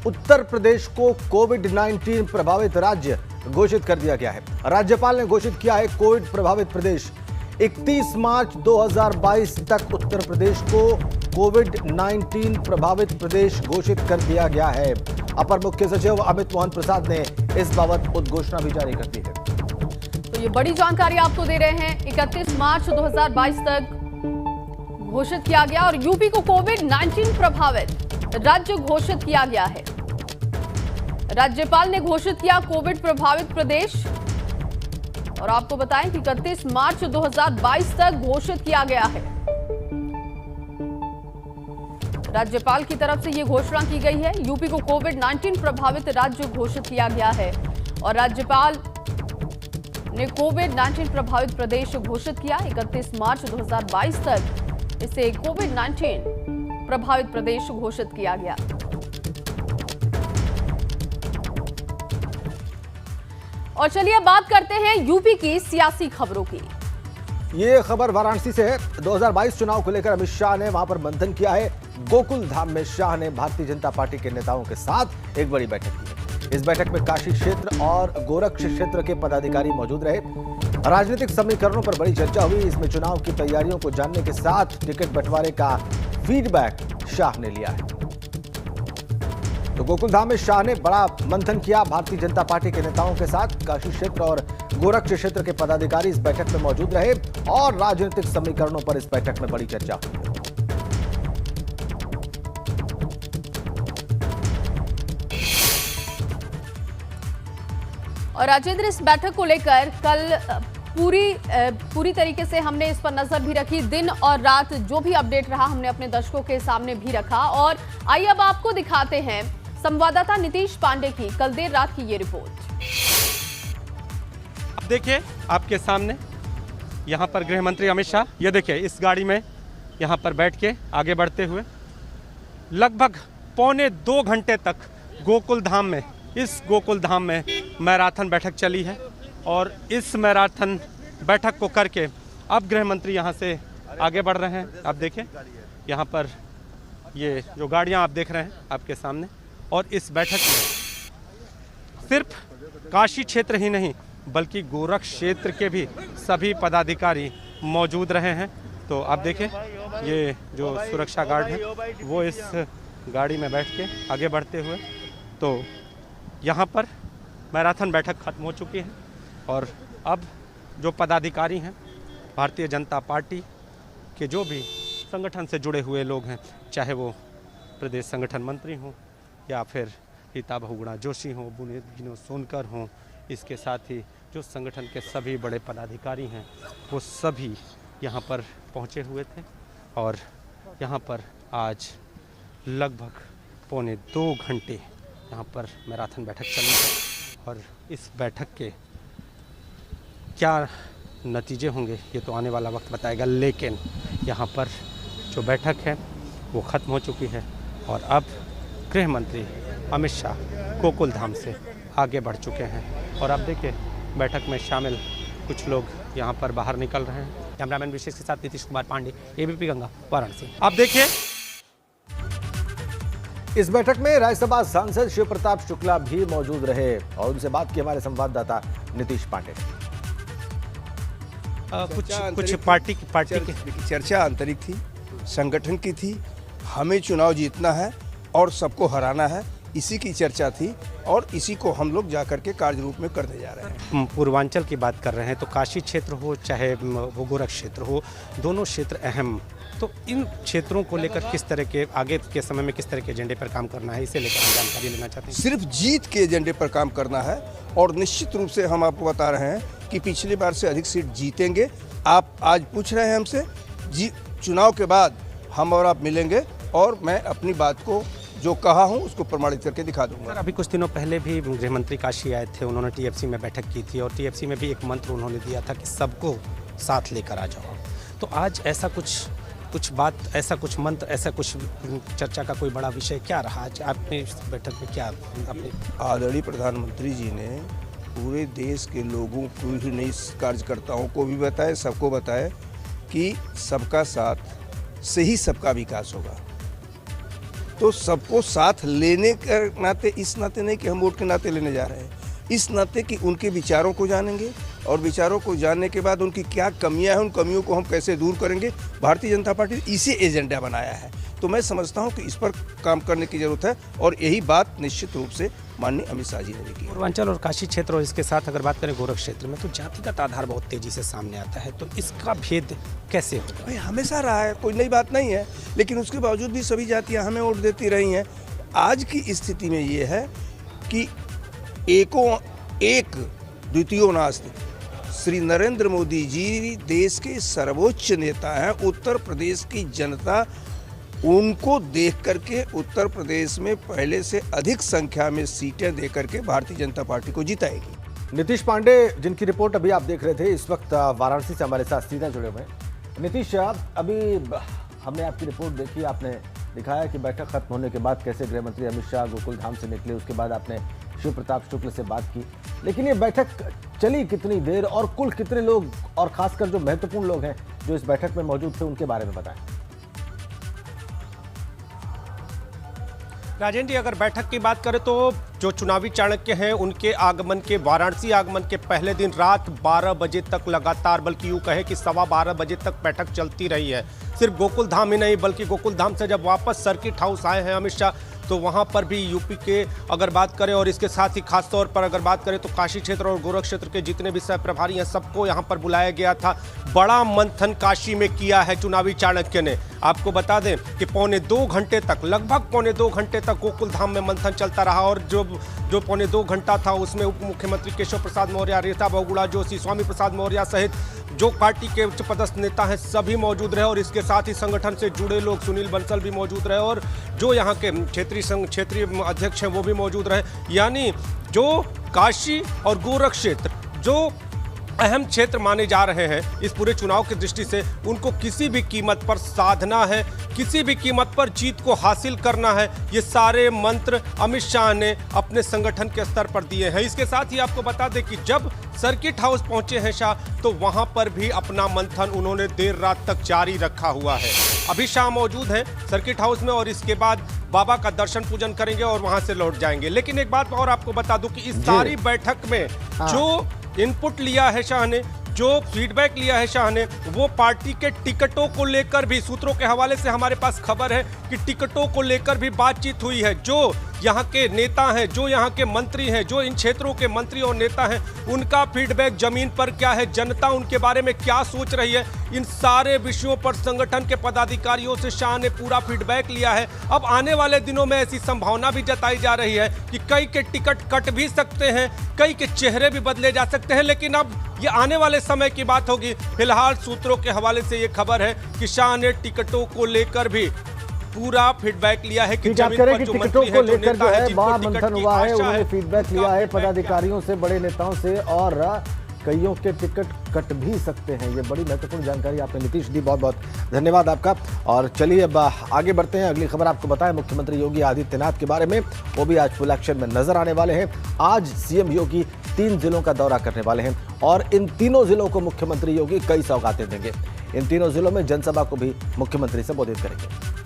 उत्तर प्रदेश को कोविड-19 प्रभावित राज्य घोषित कर दिया गया है। राज्यपाल ने घोषित किया है कोविड प्रभावित प्रदेश। 31 मार्च 2022 तक उत्तर प्रदेश को कोविड-19 प्रभावित प्रदेश घोषित कर दिया गया है। अपर मुख्य सचिव अमित मोहन प्रसाद ने इस बाबत उद्घोषणा भी जारी कर दी है। तो ये बड़ी जानकारी आपको दे रहे हैं। 31 मार्च 2022 तक घोषित किया गया और यूपी को कोविड-19 प्रभावित राज्य घोषित किया गया है। राज्यपाल ने घोषित किया कोविड प्रभावित प्रदेश और आपको बताएं कि 31 मार्च 2022 तक घोषित किया गया है। राज्यपाल की तरफ से यह घोषणा की गई है। यूपी को कोविड-19 प्रभावित राज्य घोषित किया गया है और राज्यपाल ने कोविड-19 प्रभावित प्रदेश घोषित किया। 31 मार्च 2022 तक इसे कोविड-19 प्रभावित प्रदेश घोषित किया गया। और चलिए बात करते हैं यूपी की सियासी खबरों की। ये खबर वाराणसी से है। 2022 चुनाव को लेकर अमित शाह ने वहां पर मंथन किया है। गोकुल धाम में शाह ने भारतीय जनता पार्टी के नेताओं के साथ एक बड़ी बैठक की है। इस बैठक में काशी क्षेत्र और गोरक्ष क्षेत्र के पदाधिकारी मौजूद रहे। राजनीतिक समीकरणों पर बड़ी चर्चा हुई। इसमें चुनाव की तैयारियों को जानने के साथ टिकट बंटवारे का फीडबैक शाह ने लिया है। तो गोकुलधाम में शाह ने बड़ा मंथन किया भारतीय जनता पार्टी के नेताओं के साथ। काशी क्षेत्र और गोरक्ष क्षेत्र के पदाधिकारी इस बैठक में मौजूद रहे और राजनीतिक समीकरणों पर इस बैठक में बड़ी चर्चा हुई। और राजेंद्र, इस बैठक को लेकर कल पूरी तरीके से हमने इस पर नजर भी रखी। दिन और रात जो भी अपडेट रहा हमने अपने दर्शकों के सामने भी रखा। और आइए अब आपको दिखाते हैं संवाददाता नीतीश पांडे की कल देर रात की ये रिपोर्ट। अब देखिए आपके सामने यहाँ पर गृह मंत्री अमित शाह, ये देखिए इस गाड़ी में यहाँ पर बैठ के आगे बढ़ते हुए लगभग पौने 2 घंटे तक इस गोकुल धाम में मैराथन बैठक चली है। और इस मैराथन बैठक को करके अब गृह मंत्री यहाँ से आगे बढ़ रहे हैं। आप देखिए यहाँ पर ये जो गाड़ियाँ आप देख रहे हैं आपके सामने। और इस बैठक में सिर्फ काशी क्षेत्र ही नहीं बल्कि गोरक्ष क्षेत्र के भी सभी पदाधिकारी मौजूद रहे हैं। तो आप देखिए ये जो सुरक्षा गार्ड है वो इस गाड़ी में बैठ के आगे बढ़ते हुए, तो यहाँ पर मैराथन बैठक खत्म हो चुकी है। और अब जो पदाधिकारी हैं भारतीय जनता पार्टी के जो भी संगठन से जुड़े हुए लोग हैं, चाहे वो प्रदेश संगठन मंत्री हों या फिर रीता बहुगुणा जोशी हों, विनोद सोनकर हों, इसके साथ ही जो संगठन के सभी बड़े पदाधिकारी हैं वो सभी यहाँ पर पहुँचे हुए थे। और यहाँ पर आज लगभग पौने 2 घंटे यहाँ पर मैराथन बैठक चली है। और इस बैठक के क्या नतीजे होंगे ये तो आने वाला वक्त बताएगा, लेकिन यहाँ पर जो बैठक है वो ख़त्म हो चुकी है। और अब गृह मंत्री अमित शाह गोकुल धाम से आगे बढ़ चुके हैं। और अब देखिए बैठक में शामिल कुछ लोग यहाँ पर बाहर निकल रहे हैं। कैमरामैन विशेष के साथ नीतीश कुमार पांडे, एबीपी गंगा, वाराणसी। आप देखिए इस बैठक में राज्यसभा सांसद शिव प्रताप शुक्ला भी मौजूद रहे और उनसे बात की हमारे संवाददाता नीतीश पांडे। कुछ पार्टी की चर्चा आंतरिक थी, संगठन की थी। हमें चुनाव जीतना है और सबको हराना है, इसी की चर्चा थी और इसी को हम लोग जाकर के कार्य रूप में करने जा रहे हैं। पूर्वांचल की बात कर रहे हैं तो काशी क्षेत्र हो चाहे वो गोरक्ष क्षेत्र हो, दोनों क्षेत्र अहम। तो इन क्षेत्रों को लेकर किस तरह के आगे के समय में किस तरह के एजेंडे पर काम करना है, इसे लेकर हम जानकारी लेना चाहते हैं। सिर्फ जीत के एजेंडे पर काम करना है और निश्चित रूप से हम आपको बता रहे हैं कि पिछली बार से अधिक सीट जीतेंगे। आप आज पूछ रहे हैं हमसे, चुनाव के बाद हम और आप मिलेंगे और मैं अपनी बात को जो कहा हूं उसको प्रमाणित करके दिखा दूंगा। अभी कुछ दिनों पहले भी गृह मंत्री काशी आए थे, उन्होंने टीएफसी में बैठक की थी और टीएफसी में भी एक मंत्र उन्होंने दिया था कि सबको साथ लेकर आ जाओ। तो आज ऐसा कुछ बात, ऐसा कुछ मंत्र, ऐसा कुछ चर्चा का कोई बड़ा विषय क्या रहा आज आपने इस बैठक में? क्या अपने आदरणीय प्रधानमंत्री जी ने पूरे देश के लोगों को ही नहीं, कार्यकर्ताओं को भी बताए, सबको बताए कि सबका साथ से ही सबका विकास होगा। तो सबको साथ लेने के नाते, इस नाते नहीं कि हम वोट के नाते लेने जा रहे हैं, इस नाते कि उनके विचारों को जानेंगे और विचारों को जानने के बाद उनकी क्या कमियां हैं, उन कमियों को हम कैसे दूर करेंगे। भारतीय जनता पार्टी ने इसे एजेंडा बनाया है, तो मैं समझता हूं कि इस पर काम करने की जरूरत है और यही बात निश्चित रूप से माननीय अमित शाह जी ने की। पूर्वांचल और काशी क्षेत्र और इसके साथ अगर बात करें गोरख क्षेत्र में, तो जातिगत आधार बहुत तेजी से सामने आता है, तो इसका भेद कैसे होगा? भाई हमेशा रहा है, कोई नई बात नहीं है, लेकिन उसके बावजूद भी सभी जातियां हमें वोट देती रही हैं। आज की स्थिति में ये है कि एको एक द्वितीयो नास्ति। श्री नरेंद्र मोदी जी देश के सर्वोच्च नेता हैं। उत्तर प्रदेश की जनता उनको देख करके उत्तर प्रदेश में पहले से अधिक संख्या में सीटें दे करके भारतीय जनता पार्टी को जिताएगी। नीतीश पांडे, जिनकी रिपोर्ट अभी आप देख रहे थे, इस वक्त वाराणसी से हमारे साथ सीधा जुड़े हुए हैं। नीतीश, अभी हमने आपकी रिपोर्ट देखी, आपने दिखाया कि बैठक खत्म होने के बाद कैसे गृह मंत्री अमित शाह गोकुल धाम से निकले, उसके बाद आपने शिव प्रताप शुक्ल से बात की। लेकिन ये बैठक चली कितनी देर और कुल कितने लोग, और खासकर जो महत्वपूर्ण लोग हैं जो इस बैठक में मौजूद थे, उनके बारे में बताएं। राजेंद्र जी, अगर बैठक की बात करें तो जो चुनावी चाणक्य हैं उनके आगमन के, वाराणसी आगमन के पहले दिन रात 12 बजे तक लगातार, बल्कि यूँ कहे कि 12:15 बजे तक बैठक चलती रही है। सिर्फ गोकुल धाम ही नहीं, बल्कि गोकुल धाम से जब वापस सर्किट हाउस आए हैं अमित शाह, तो वहाँ पर भी यूपी के अगर बात करें, और इसके साथ ही खास तौर पर अगर बात करें तो काशी क्षेत्र और गोरख क्षेत्र के जितने भी सह प्रभारी हैं सबको यहाँ पर बुलाया गया था। बड़ा मंथन काशी में किया है चुनावी चाणक्य ने। आपको बता दें कि पौने 2 घंटे तक, लगभग पौने 2 घंटे तक गोकुल धाम में मंथन चलता रहा, और जो पौने 2 घंटा था उसमें उप मुख्यमंत्री केशव प्रसाद मौर्य, रीता बहुगुणा जोशी, स्वामी प्रसाद मौर्य सहित जो पार्टी के उच्च पदस्थ नेता हैं सभी मौजूद रहे, और इसके साथ ही संगठन से जुड़े लोग, सुनील बंसल भी मौजूद रहे, और जो यहाँ के क्षेत्रीय अध्यक्ष हैं वो भी मौजूद रहे। यानी जो काशी और गोरख क्षेत्र जो अहम क्षेत्र माने जा रहे हैं इस पूरे चुनाव की दृष्टि से, उनको किसी भी कीमत पर साधना है, किसी भी कीमत पर जीत को हासिल करना है, ये सारे मंत्र अमित शाह ने अपने संगठन के स्तर पर दिए हैं। इसके साथ ही आपको बता दें कि जब सर्किट हाउस पहुंचे हैं शाह, तो वहां पर भी अपना मंथन उन्होंने देर रात तक जारी रखा हुआ है। अभी शाह मौजूद हैं सर्किट हाउस में, और इसके बाद बाबा का दर्शन पूजन करेंगे और वहां से लौट जाएंगे। लेकिन एक बात और आपको बता दूं कि इस सारी बैठक में जो इनपुट लिया है शाह ने, जो फीडबैक लिया है शाह ने, वो पार्टी के टिकटों को लेकर भी, सूत्रों के हवाले से हमारे पास खबर है कि टिकटों को लेकर भी बातचीत हुई है। जो यहाँ के नेता हैं, जो यहाँ के मंत्री हैं, जो इन क्षेत्रों के मंत्री और नेता हैं, उनका फीडबैक जमीन पर क्या है, जनता उनके बारे में क्या सोच रही है, इन सारे विषयों पर संगठन के पदाधिकारियों से शाह ने पूरा फीडबैक लिया है। अब आने वाले दिनों में ऐसी संभावना भी जताई जा रही है कि कई के टिकट कट भी सकते हैं, कई के चेहरे भी बदले जा सकते हैं, लेकिन अब ये आने वाले समय की बात होगी। फिलहाल सूत्रों के हवाले से ये खबर है कि शाह ने टिकटों को लेकर भी पूरा फीडबैक लिया है कि टिकटों को लेकर जो है महामंथन हुआ है, उन्होंने फीडबैक लिया है पदाधिकारियों से, बड़े नेताओं से, और कईयों के टिकट कट भी सकते हैं। ये बड़ी महत्वपूर्ण जानकारी आपने नीतीश दी, बहुत बहुत धन्यवाद आपका। और चलिए अब आगे बढ़ते हैं। अगली खबर आपको बताएं मुख्यमंत्री योगी आदित्यनाथ के बारे में, वो भी आज फुल एक्शन में नजर आने वाले हैं। आज सीएम योगी 3 जिलों का दौरा करने वाले हैं, और इन तीनों जिलों को मुख्यमंत्री योगी कई सौगातें देंगे। इन तीनों जिलों में जनसभा को भी मुख्यमंत्री संबोधित करेंगे।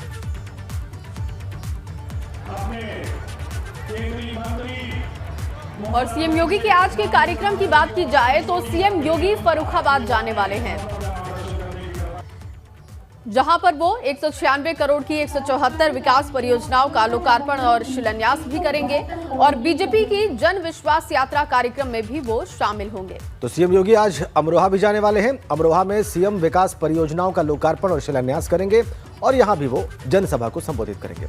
और सीएम योगी के आज के कार्यक्रम की बात की जाए तो सीएम योगी फर्रुखाबाद जाने वाले हैं, जहां पर वो 196 करोड़ की 174 विकास परियोजनाओं का लोकार्पण और शिलान्यास भी करेंगे, और बीजेपी की जन विश्वास यात्रा कार्यक्रम में भी वो शामिल होंगे। तो सीएम योगी आज अमरोहा भी जाने वाले हैं। अमरोहा में सीएम विकास परियोजनाओं का लोकार्पण और शिलान्यास करेंगे, और यहां भी वो जनसभा को संबोधित करेंगे।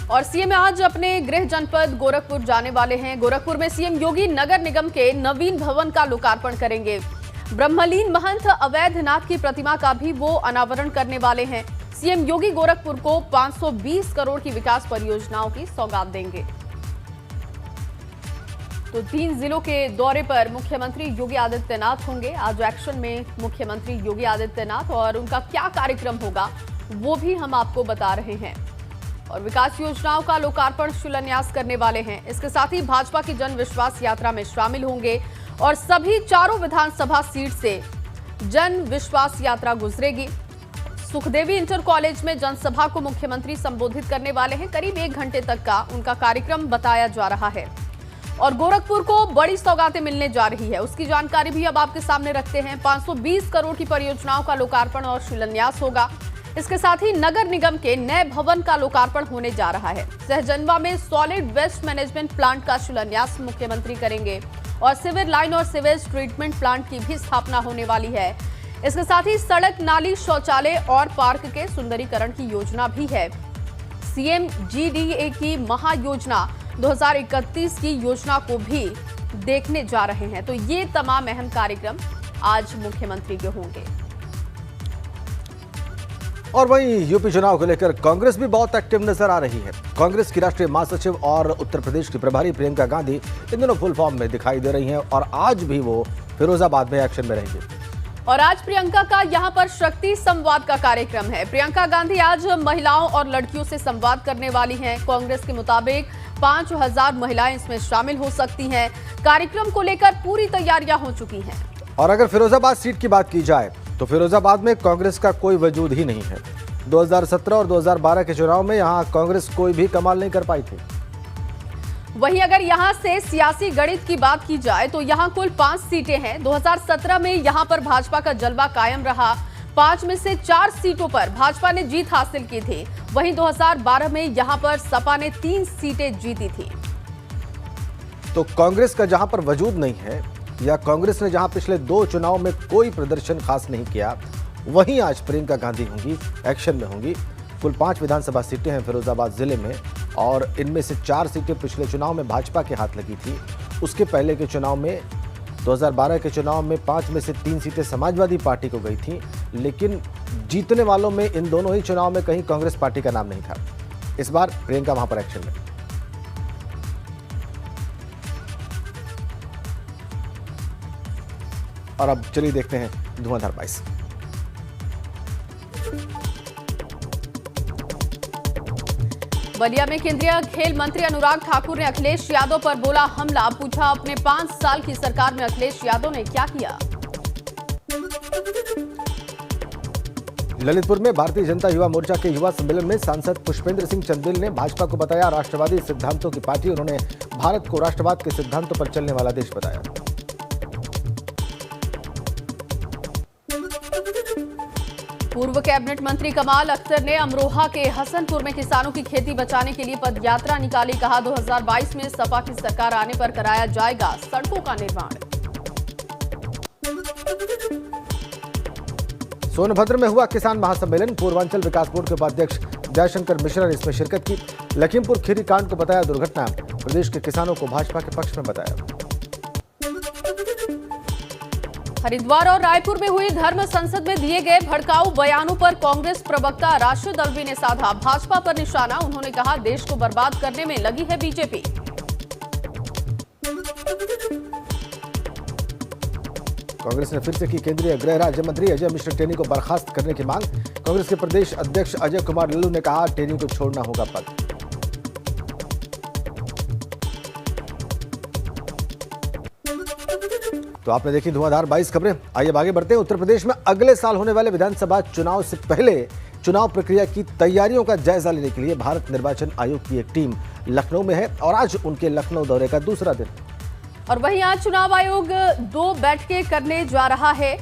और सीएम आज अपने गृह जनपद गोरखपुर जाने वाले हैं। गोरखपुर में सीएम योगी नगर निगम के नवीन भवन का लोकार्पण करेंगे। ब्रह्मलीन महंत अवैधनाथ की प्रतिमा का भी वो अनावरण करने वाले हैं। सीएम योगी गोरखपुर को 520 करोड़ की विकास परियोजनाओं की सौगात देंगे। तो 3 जिलों के दौरे पर मुख्यमंत्री योगी आदित्यनाथ होंगे। आज एक्शन में मुख्यमंत्री योगी आदित्यनाथ, और उनका क्या कार्यक्रम होगा वो भी हम आपको बता रहे हैं। और विकास योजनाओं का लोकार्पण शिलान्यास करने वाले हैं। इसके साथ ही भाजपा की जन विश्वास यात्रा में शामिल होंगे, और सभी 4 विधानसभा सीट से जन विश्वास यात्रा गुजरेगी। सुखदेवी इंटर कॉलेज में जनसभा को मुख्यमंत्री संबोधित करने वाले हैं। करीब 1 घंटे तक का उनका कार्यक्रम बताया जा रहा है और गोरखपुर को बड़ी सौगातें मिलने जा रही है, उसकी जानकारी भी अब आपके सामने रखते हैं। 520 करोड़ की परियोजनाओं का लोकार्पण और शिलान्यास होगा। इसके साथ ही नगर निगम के नए भवन का लोकार्पण होने जा रहा है। सहजनवा में सॉलिड वेस्ट मैनेजमेंट प्लांट का शिलान्यास मुख्यमंत्री करेंगे और सीवर लाइन और सीवेज ट्रीटमेंट प्लांट की भी स्थापना होने वाली है। इसके साथ ही सड़क, नाली, शौचालय और पार्क के सुंदरीकरण की योजना भी है। सीएम जीडीए की महायोजना 2031 की योजना को भी देखने जा रहे हैं। तो ये तमाम अहम कार्यक्रम आज मुख्यमंत्री के होंगे। और वहीं यूपी चुनाव को लेकर कांग्रेस भी बहुत एक्टिव नजर आ रही है। कांग्रेस की राष्ट्रीय महासचिव और उत्तर प्रदेश की प्रभारी प्रियंका गांधी इन दिनों फुल फॉर्म में दिखाई दे रही हैं और आज भी वो फिरोजाबाद में एक्शन में रहेंगी। और आज प्रियंका का यहां पर शक्ति संवाद का कार्यक्रम है। प्रियंका गांधी आज महिलाओं और लड़कियों से संवाद करने वाली हैं। कांग्रेस के मुताबिक 5000 महिलाएं इसमें शामिल हो सकती हैं। कार्यक्रम को लेकर पूरी तैयारियां हो चुकी हैं। और अगर फिरोजाबाद सीट की बात की जाए तो फिरोजाबाद में कांग्रेस का कोई वजूद ही नहीं है। 2017 और 2012 के चुनाव में यहां कांग्रेस कोई भी कमाल नहीं कर पाई थी। वहीं अगर यहां से सियासी गणित की बात की जाए तो यहां कुल 5 सीटें हैं। 2017 में यहां पर भाजपा का जलवा कायम रहा। 5 में से 4 सीटों पर भाजपा ने जीत हासिल की थी। वहीं 2012 में यहां पर सपा ने 3 सीटें जीती थी। तो कांग्रेस का जहां पर वजूद नहीं है या कांग्रेस ने जहां पिछले 2 चुनाव में कोई प्रदर्शन खास नहीं किया, वहीं आज प्रियंका गांधी होंगी, एक्शन में होंगी। कुल 5 विधानसभा सीटें हैं फिरोजाबाद जिले में और इनमें से 4 सीटें पिछले चुनाव में भाजपा के हाथ लगी थी। उसके पहले के चुनाव में 2012 के चुनाव में 5 में से 3 सीटें समाजवादी पार्टी को गई थी, लेकिन जीतने वालों में इन दोनों ही चुनाव में कहीं कांग्रेस पार्टी का नाम नहीं था। इस बार प्रियंका वहां पर एक्शन में। और अब चलिए देखते हैं धुआंधार 22। बलिया में केंद्रीय खेल मंत्री अनुराग ठाकुर ने अखिलेश यादव पर बोला हमला। पूछा अपने 5 साल की सरकार में अखिलेश यादव ने क्या किया। ललितपुर में भारतीय जनता युवा मोर्चा के युवा सम्मेलन में सांसद पुष्पेंद्र सिंह चंदेल ने भाजपा को बताया राष्ट्रवादी सिद्धांतों की पार्टी। उन्होंने भारत को राष्ट्रवाद के सिद्धांतों पर चलने वाला देश बताया। पूर्व कैबिनेट मंत्री कमाल अख्तर ने अमरोहा के हसनपुर में किसानों की खेती बचाने के लिए पदयात्रा निकाली। कहा 2022 में सपा की सरकार आने पर कराया जाएगा सड़कों का निर्माण। सोनभद्र में हुआ किसान महासम्मेलन। पूर्वांचल विकास बोर्ड के उपाध्यक्ष जयशंकर मिश्रा ने इसमें शिरकत की। लखीमपुर खीरी कांड को बताया दुर्घटना। प्रदेश के किसानों को भाजपा के पक्ष में बताया। हरिद्वार और रायपुर में हुई धर्म संसद में दिए गए भड़काऊ बयानों पर कांग्रेस प्रवक्ता राशिद अल्वी ने साधा भाजपा पर निशाना। उन्होंने कहा देश को बर्बाद करने में लगी है बीजेपी। कांग्रेस ने फिर से की केंद्रीय गृह राज्य मंत्री अजय मिश्र टेनी को बर्खास्त करने की मांग। कांग्रेस के प्रदेश अध्यक्ष अजय कुमार लल्लू ने कहा टेनी को छोड़ना होगा पद। तो आपने देखी धुआंधार 22 खबरें। आइए आगे बढ़ते हैं। उत्तर प्रदेश में अगले साल होने वाले विधानसभा चुनाव से पहले चुनाव प्रक्रिया की तैयारियों का जायजा लेने के लिए भारत निर्वाचन आयोग की एक टीम लखनऊ में है और आज उनके लखनऊ दौरे का दूसरा दिन। और वहीं आज चुनाव आयोग 2 बैठकें करने जा रहा है।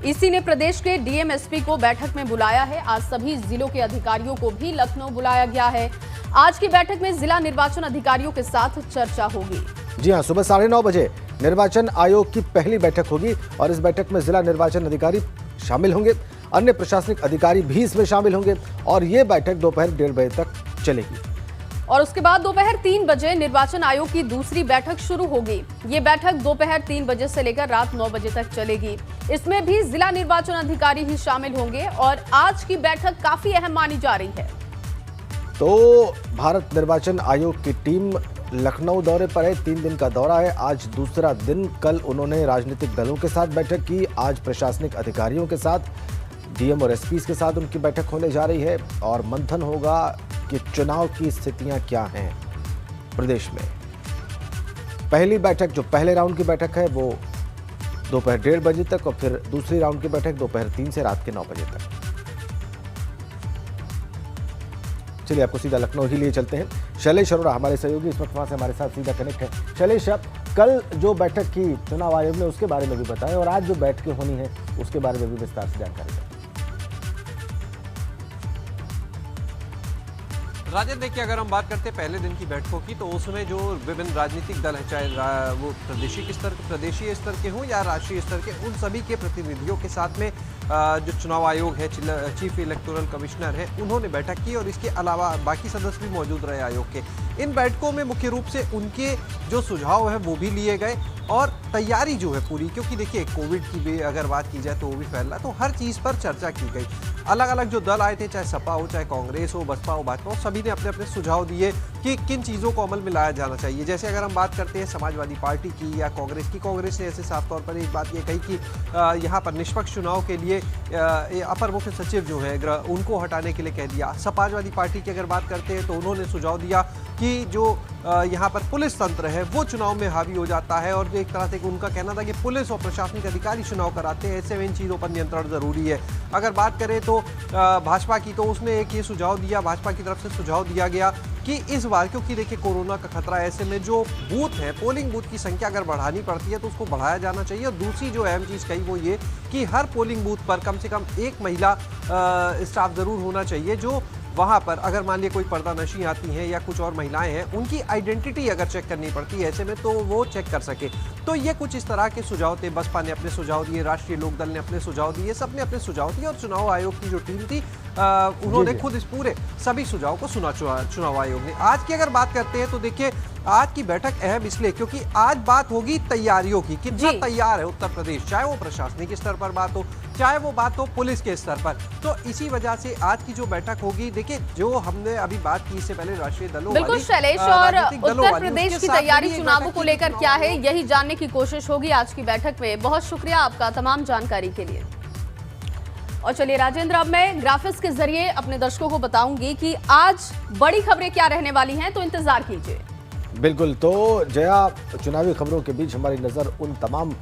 इसी ने प्रदेश के डीएम एसपी को बैठक में बुलाया है। आज सभी जिलों के अधिकारियों को भी लखनऊ बुलाया गया है। आज की बैठक में जिला निर्वाचन अधिकारियों के साथ चर्चा होगी। जी हां, सुबह 9:30 बजे निर्वाचन आयोग की पहली बैठक होगी और इस बैठक में जिला निर्वाचन अधिकारी शामिल होंगे। अन्य प्रशासनिक अधिकारी भी इसमें शामिल होंगे और ये बैठक दोपहर 1:30 बजे तक चलेगी। और उसके बाद दोपहर 3 बजे निर्वाचन आयोग की दूसरी बैठक शुरू होगी। ये बैठक दोपहर 3 बजे से लेकर रात 9 बजे तक चलेगी। इसमें भी जिला निर्वाचन अधिकारी ही शामिल होंगे और आज की बैठक काफी अहम मानी जा रही है। तो भारत निर्वाचन आयोग की टीम लखनऊ दौरे पर है। 3 दिन का दौरा है, आज दूसरा दिन। कल उन्होंने राजनीतिक दलों के साथ बैठक की, आज प्रशासनिक अधिकारियों के साथ, डीएम और एसपी के साथ उनकी बैठक होने जा रही है और मंथन होगा कि चुनाव की स्थितियां क्या हैं प्रदेश में। पहली बैठक जो पहले राउंड की बैठक है वो दोपहर 1:30 बजे तक और फिर दूसरी राउंड की बैठक दोपहर 3 से रात के 9 बजे तक। चलिए आपको सीधा लखनऊ ही लिए चलते हैं। शैलेश अरोड़ा हमारे सहयोगी इस वक्त वहां से हमारे साथ सीधा कनेक्ट है। शैलेश, कल जो बैठक की चुनाव आयोग ने उसके बारे में भी बताया और आज जो बैठकें होनी है उसके बारे में भी विस्तार से जानकारी दें। राजन, देखिए, अगर हम बात करते हैं पहले दिन की बैठकों की, तो उसमें जो विभिन्न राजनीतिक दल हैं, चाहे वो प्रादेशिक स्तर के हों या राष्ट्रीय स्तर के, उन सभी के प्रतिनिधियों के साथ में जो चुनाव आयोग है, चीफ इलेक्टोरल कमिश्नर है, उन्होंने बैठक की और इसके अलावा बाकी सदस्य भी मौजूद रहे आयोग के। इन बैठकों में मुख्य रूप से उनके जो सुझाव है वो भी लिए गए और तैयारी जो है पूरी, क्योंकि देखिए कोविड की भी अगर बात की जाए तो वो भी फैल रहा है, तो हर चीज़ पर चर्चा की गई। अलग अलग जो दल आए थे, चाहे सपा हो, चाहे कांग्रेस हो, बसपा हो, भाजपा हो, सभी ने अपने अपने सुझाव दिए कि किन चीज़ों को अमल में लाया जाना चाहिए। जैसे अगर हम बात करते हैं समाजवादी पार्टी की या कांग्रेस की, कांग्रेस ने ऐसे साफ तौर पर एक बात ये कही कि यहाँ पर निष्पक्ष चुनाव के लिए अपर मुख्य सचिव जो है उनको हटाने के लिए कह दिया। समाजवादी पार्टी की अगर बात करते हैं तो उन्होंने सुझाव दिया कि जो यहाँ पर पुलिस तंत्र है वो चुनाव में हावी हो जाता है और एक तरह से उनका कहना था कि पुलिस और प्रशासनिक अधिकारी चुनाव कराते हैं, ऐसे में इन चीज़ों पर नियंत्रण जरूरी है। अगर बात करें तो भाजपा की, तो उसने एक ये सुझाव दिया, भाजपा की तरफ से सुझाव दिया गया कि इस बार क्योंकि देखिए कोरोना का खतरा है, ऐसे में जो बूथ है, पोलिंग बूथ की संख्या अगर बढ़ानी पड़ती है तो उसको बढ़ाया जाना चाहिए। और दूसरी जो अहम चीज़ कही वो ये कि हर पोलिंग बूथ पर कम से कम एक महिला स्टाफ ज़रूर होना चाहिए, जो वहाँ पर अगर मान लिया कोई पर्दानशी आती हैं या कुछ और महिलाएं हैं, उनकी आइडेंटिटी अगर चेक करनी पड़ती है ऐसे में तो वो चेक कर सके। तो ये कुछ इस तरह के सुझाव थे। बसपा ने अपने सुझाव दिए, राष्ट्रीय लोकदल ने अपने सुझाव दिए, सबने अपने सुझाव दिए और चुनाव आयोग की जो टीम थी उन्होंने खुद इस पूरे सभी सुझाव को सुना चुनाव आयोग ने। आज की अगर बात करते हैं तो देखिए आज की बैठक अहम इसलिए क्योंकि आज बात होगी तैयारियों की, कितना तैयार है उत्तर प्रदेश, चाहे वो प्रशासनिक स्तर पर बात हो, चाहे वो बात हो पुलिस के स्तर पर। तो इसी वजह से आज की जो बैठक होगी, देखिए जो हमने अभी बात की इससे पहले राष्ट्रीय दलों बिल्कुल शैलेश, और उत्तर प्रदेश की तैयारी चुनावों को लेकर क्या है यही जानने की कोशिश होगी आज की बैठक में। बहुत शुक्रिया आपका तमाम जानकारी के लिए। और चलिए राजेंद्र, अब मैं ग्राफिक्स के जरिए अपने दर्शकों को बताऊंगी कि आज बड़ी खबरें क्या रहने वाली हैं, तो इंतजार कीजिए। बिल्कुल, तो जया, चुनावी खबरों के बीच हमारी नजर उन तमाम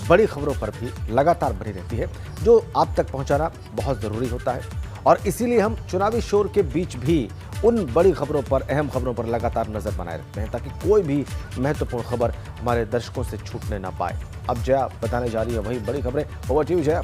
बड़ी खबरों पर भी लगातार बनी रहती है जो आप तक पहुंचाना बहुत जरूरी होता है और इसीलिए हम चुनावी शोर के बीच भी उन बड़ी खबरों पर, अहम खबरों पर लगातार नजर बनाए रखते हैं ताकि कोई भी महत्वपूर्ण खबर हमारे दर्शकों से छूटने ना पाए। अब जया बताने जा रही है वही बड़ी खबरें। Over to you Jaya.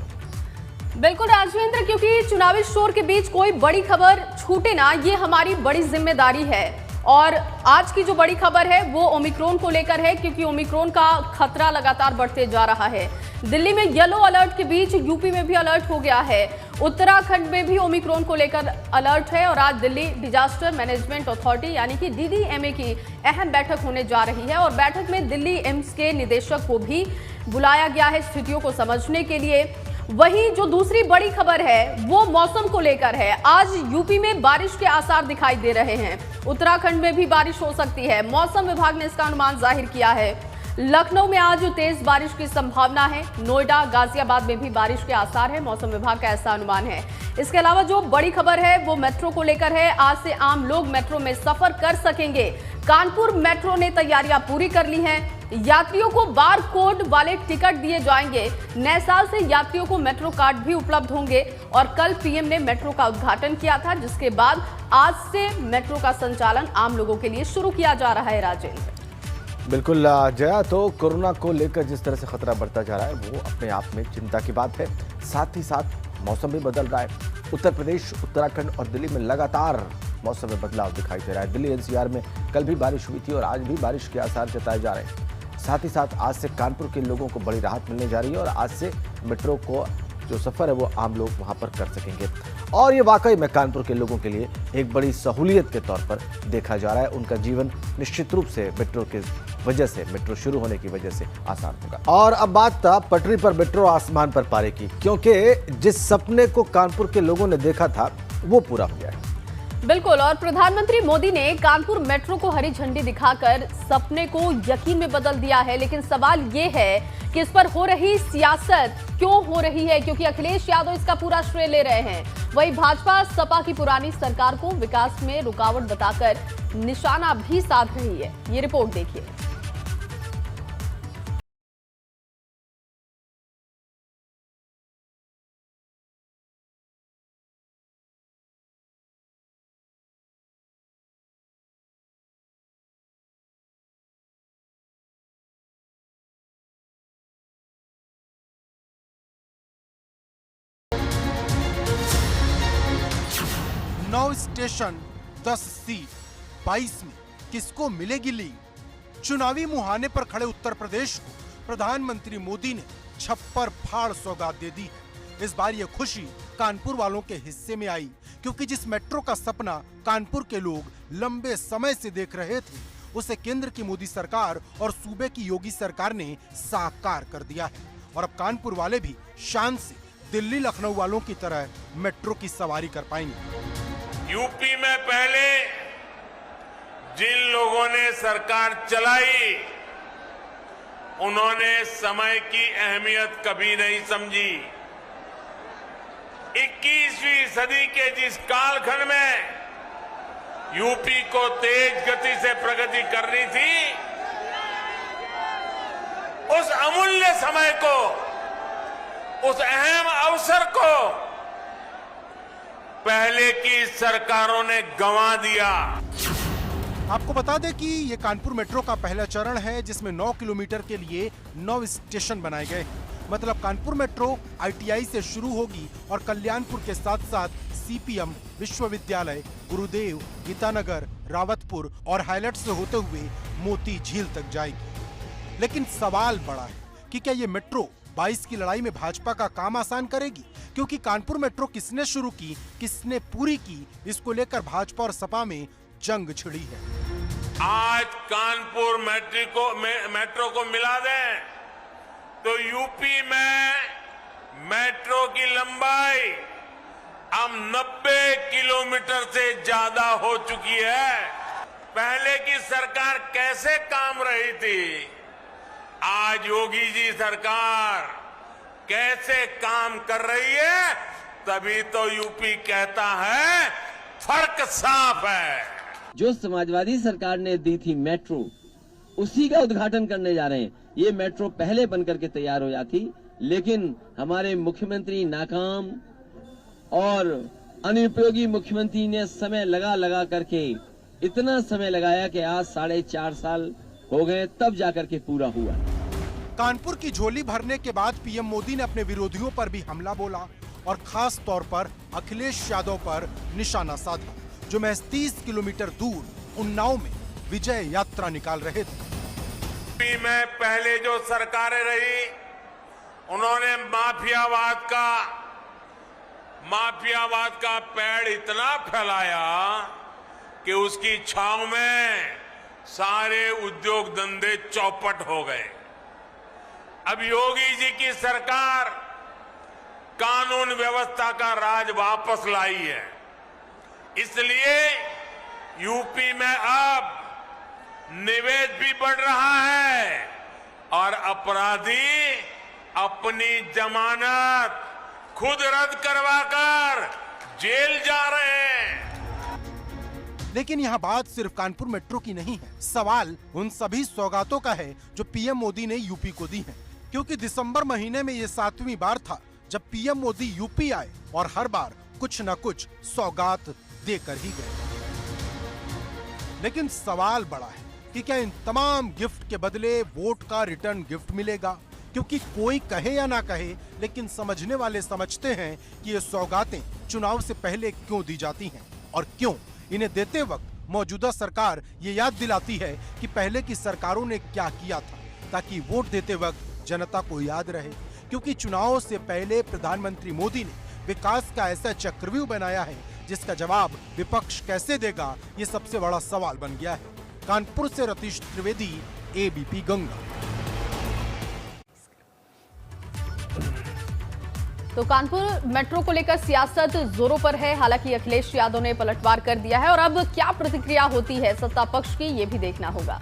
बिल्कुल राजवेंद्र, क्योंकि चुनावी शोर के बीच कोई बड़ी खबर छूटे ना, ये हमारी बड़ी जिम्मेदारी है। और आज की जो बड़ी खबर है वो ओमिक्रॉन को लेकर है, क्योंकि ओमिक्रॉन का खतरा लगातार बढ़ते जा रहा है। दिल्ली में येलो अलर्ट के बीच यूपी में भी अलर्ट हो गया है, उत्तराखंड में भी ओमिक्रॉन को लेकर अलर्ट है और आज दिल्ली डिजास्टर मैनेजमेंट अथॉरिटी यानी कि DDMA की अहम बैठक होने जा रही है और बैठक में दिल्ली एम्स के निदेशक को भी बुलाया गया है स्थितियों को समझने के लिए। वहीं जो दूसरी बड़ी खबर है वो मौसम को लेकर है। आज यूपी में बारिश के आसार दिखाई दे रहे हैं, उत्तराखंड में भी बारिश हो सकती है, मौसम विभाग ने इसका अनुमान जाहिर किया है। लखनऊ में आज तेज बारिश की संभावना है, नोएडा, गाजियाबाद में भी बारिश के आसार है, मौसम विभाग का ऐसा अनुमान है। इसके अलावा जो बड़ी खबर है वो मेट्रो को लेकर है। आज से आम लोग मेट्रो में सफर कर सकेंगे। कानपुर मेट्रो ने तैयारियां पूरी कर ली हैं, यात्रियों को बार कोड वाले टिकट दिए जाएंगे। नए साल से यात्रियों को मेट्रो कार्ड भी उपलब्ध होंगे और कल पीएम ने मेट्रो का उद्घाटन किया था, जिसके बाद आज से मेट्रो का संचालन आम लोगों के लिए शुरू किया जा रहा है। राजेंद्र, बिल्कुल जया, तो कोरोना को लेकर जिस तरह से खतरा बढ़ता जा रहा है वो अपने आप में चिंता की बात है। साथ ही साथ मौसम भी बदल रहा है। उत्तर प्रदेश, उत्तराखंड और दिल्ली में लगातार मौसम में बदलाव दिखाई दे रहा है। दिल्ली NCR में कल भी बारिश हुई थी और आज भी बारिश के आसार जताए जा रहे हैं। साथ ही साथ आज से कानपुर के लोगों को बड़ी राहत मिलने जा रही है और आज से मेट्रो को जो सफ़र है वो आम लोग वहां पर कर सकेंगे और ये वाकई में कानपुर के लोगों के लिए एक बड़ी सहूलियत के तौर पर देखा जा रहा है। उनका जीवन निश्चित रूप से मेट्रो के वजह से, मेट्रो शुरू होने की वजह से आसान होगा। और अब बात पटरी पर मेट्रो, आसमान पर पारे की, क्योंकि जिस सपने को कानपुर के लोगों ने देखा था वो पूरा हो गया है। बिल्कुल, और प्रधानमंत्री मोदी ने कानपुर मेट्रो को हरी झंडी दिखाकर सपने को यकीन में बदल दिया है। लेकिन सवाल ये है कि इस पर हो रही सियासत क्यों हो रही है, क्योंकि अखिलेश यादव इसका पूरा श्रेय ले रहे हैं। वहीं भाजपा सपा की पुरानी सरकार को विकास में रुकावट बताकर निशाना भी साध रही है। ये रिपोर्ट देखिए। 9 स्टेशन 10 सीट 22 में किसको मिलेगी लीड? चुनावी मुहाने पर खड़े उत्तर प्रदेश को प्रधानमंत्री मोदी ने छप्पर फाड़ सौगात दे दी है। इस बार ये खुशी कानपुर वालों के हिस्से में आई, क्योंकि जिस मेट्रो का सपना कानपुर के लोग लंबे समय से देख रहे थे, उसे केंद्र की मोदी सरकार और सूबे की योगी सरकार ने साकार कर दिया है। और अब कानपुर वाले भी शान से दिल्ली लखनऊ वालों की तरह मेट्रो की सवारी कर पाएंगे। यूपी में पहले जिन लोगों ने सरकार चलाई, उन्होंने समय की अहमियत कभी नहीं समझी। 21वीं सदी के जिस कालखंड में यूपी को तेज गति से प्रगति करनी थी, उस अमूल्य समय को, उस अहम अवसर को पहले की सरकारों ने गंवा दिया। आपको बता दें कि ये कानपुर मेट्रो का पहला चरण है, जिसमें 9 किलोमीटर के लिए 9 स्टेशन बनाए गए। मतलब कानपुर मेट्रो ITI से शुरू होगी और कल्याणपुर के साथ साथ CPM, विश्वविद्यालय, गुरुदेव, गीतानगर, रावतपुर और हाईलाइट से होते हुए मोती झील तक जाएगी। लेकिन सवाल बड़ा है कि क्या ये मेट्रो 22 की लड़ाई में भाजपा का काम आसान करेगी? क्योंकि कानपुर मेट्रो किसने शुरू की, किसने पूरी की, इसको लेकर भाजपा और सपा में जंग छिड़ी है। आज कानपुर मेट्रो को मिला दें तो यूपी में मेट्रो की लंबाई अब 90 किलोमीटर से ज्यादा हो चुकी है। पहले की सरकार कैसे काम रही थी, आज योगी जी सरकार कैसे काम कर रही है, तभी तो यूपी कहता है फर्क साफ है। जो समाजवादी सरकार ने दी थी मेट्रो, उसी का उद्घाटन करने जा रहे हैं। ये मेट्रो पहले बनकर के तैयार हो जाती, लेकिन हमारे मुख्यमंत्री नाकाम और अनुपयोगी मुख्यमंत्री ने समय लगा करके इतना समय लगाया कि आज 4.5 साल हो गए, तब जाकर के पूरा हुआ। कानपुर की झोली भरने के बाद पीएम मोदी ने अपने विरोधियों पर भी हमला बोला और खास तौर पर अखिलेश यादव पर निशाना साधा, जो महज 30 किलोमीटर दूर उन्नाव में विजय यात्रा निकाल रहे थे। यूपी में पहले जो सरकारें रही, उन्होंने माफियावाद का पेड़ इतना फैलाया कि उसकी छांव में सारे उद्योग धंधे चौपट हो गए। अब योगी जी की सरकार कानून व्यवस्था का राज वापस लाई है, इसलिए यूपी में अब निवेश भी बढ़ रहा है और अपराधी अपनी जमानत खुद रद्द करवाकर जेल जा रहे हैं। लेकिन यहाँ बात सिर्फ कानपुर मेट्रो की नहीं है। सवाल उन सभी सौगातों का है जो पीएम मोदी ने यूपी को दी हैं, क्योंकि दिसंबर महीने में ये 7वीं बार था जब पीएम मोदी यूपी आए और हर बार कुछ न कुछ सौगात देकर ही गए। लेकिन सवाल बड़ा है कि क्या इन तमाम गिफ्ट के बदले वोट का रिटर्न गिफ्ट मिलेगा? क्योंकि कोई कहे या ना कहे, लेकिन समझने वाले समझते हैं कि ये सौगातें चुनाव से पहले क्यों दी जाती हैं और क्यों इन्हें देते वक्त मौजूदा सरकार ये याद दिलाती है कि पहले की सरकारों ने क्या किया था, ताकि वोट देते वक्त जनता को याद रहे। क्योंकि चुनाव से पहले प्रधानमंत्री मोदी ने विकास का ऐसा चक्रव्यूह बनाया है जिसका जवाब विपक्ष कैसे देगा, ये सबसे बड़ा सवाल बन गया है। कानपुर से रतीश त्रिवेदी, ABP गंगा। तो कानपुर मेट्रो को लेकर सियासत जोरों पर है। हालांकि अखिलेश यादव ने पलटवार कर दिया है और अब क्या प्रतिक्रिया होती है सत्ता पक्ष की, ये भी देखना होगा।